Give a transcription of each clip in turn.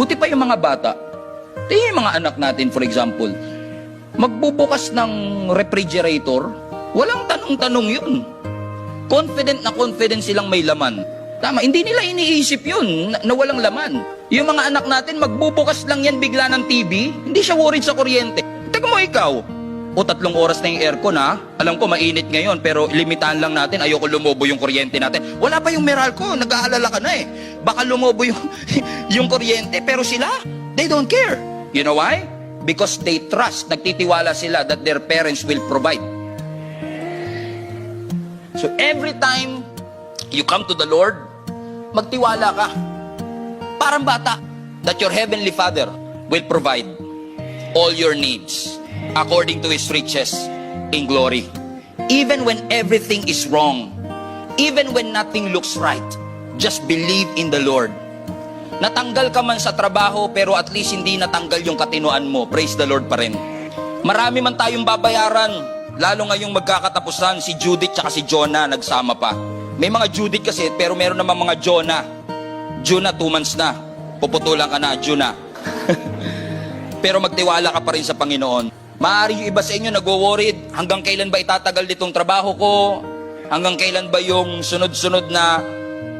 Buti pa yung mga bata. Tingnan yung mga anak natin, for example. Magbubukas ng refrigerator, walang tanong-tanong yun. Confident na confident silang may laman. Tama, hindi nila iniisip yun na walang laman. Yung mga anak natin, magbubukas lang yan bigla ng TV, hindi siya worried sa kuryente. Teka mo ikaw, o 3 oras na yung aircon ha, alam ko mainit ngayon, pero limitahan lang natin, ayoko lumobo yung kuryente natin. Wala pa yung Meralco, nag-aalala ka na eh. Baka lumobo yung, yung kuryente, pero sila, they don't care. You know why? Because they trust, nagtitiwala sila that their parents will provide. So every time you come to the Lord, magtiwala ka. Parang bata, that your heavenly Father will provide all your needs according to His riches in glory. Even when everything is wrong, even when nothing looks right, just believe in the Lord. Natanggal ka man sa trabaho, pero at least hindi natanggal yung katinuan mo. Praise the Lord pa rin. Marami man tayong babayaran, lalo ngayong magkakatapusan, si Judith at si Jonah nagsama pa. May mga Judith kasi, pero meron naman mga Jonah. Jonah, 2 months na. Puputulan ka na, Jonah. Pero magtiwala ka pa rin sa Panginoon. Maaari yung iba sa inyo nagwo-worried, hanggang kailan ba itatagal ditong trabaho ko? Hanggang kailan ba yung sunod-sunod na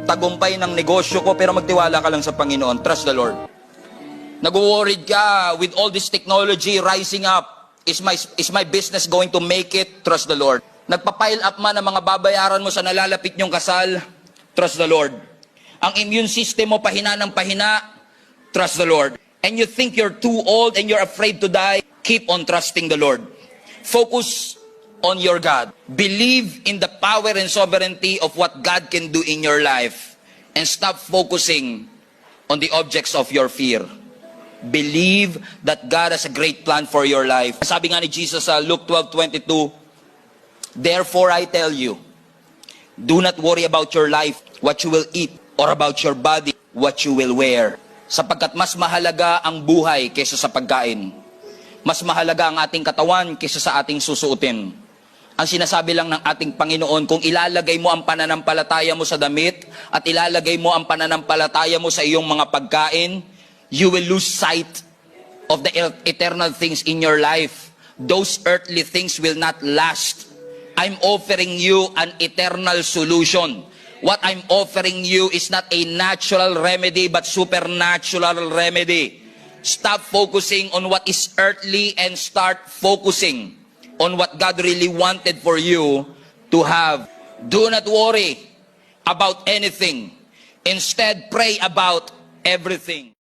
tagumpay ng negosyo ko? Pero magtiwala ka lang sa Panginoon. Trust the Lord. Nagwo-worried ka with all this technology rising up. Is my business going to make it? Trust the Lord. Nagpa-pile up man ang mga babayaran mo sa nalalapit nyong kasal? Trust the Lord. Ang immune system mo pahina ng pahina? Trust the Lord. And you think you're too old and you're afraid to die? Keep on trusting the Lord. Focus on your God. Believe in the power and sovereignty of what God can do in your life. And stop focusing on the objects of your fear. Believe that God has a great plan for your life. Sabi nga ni Jesus sa Luke 12:22, therefore I tell you, do not worry about your life, what you will eat, or about your body, what you will wear. Sapagkat mas mahalaga ang buhay kaysa sa pagkain. Mas mahalaga ang ating katawan kaysa sa ating susuotin. Ang sinasabi lang ng ating Panginoon, kung ilalagay mo ang pananampalataya mo sa damit at ilalagay mo ang pananampalataya mo sa iyong mga pagkain, you will lose sight of the eternal things in your life. Those earthly things will not last. I'm offering you an eternal solution. What I'm offering you is not a natural remedy, but supernatural remedy. Stop focusing on what is earthly and start focusing on what God really wanted for you to have. Do not worry about anything. Instead, pray about everything.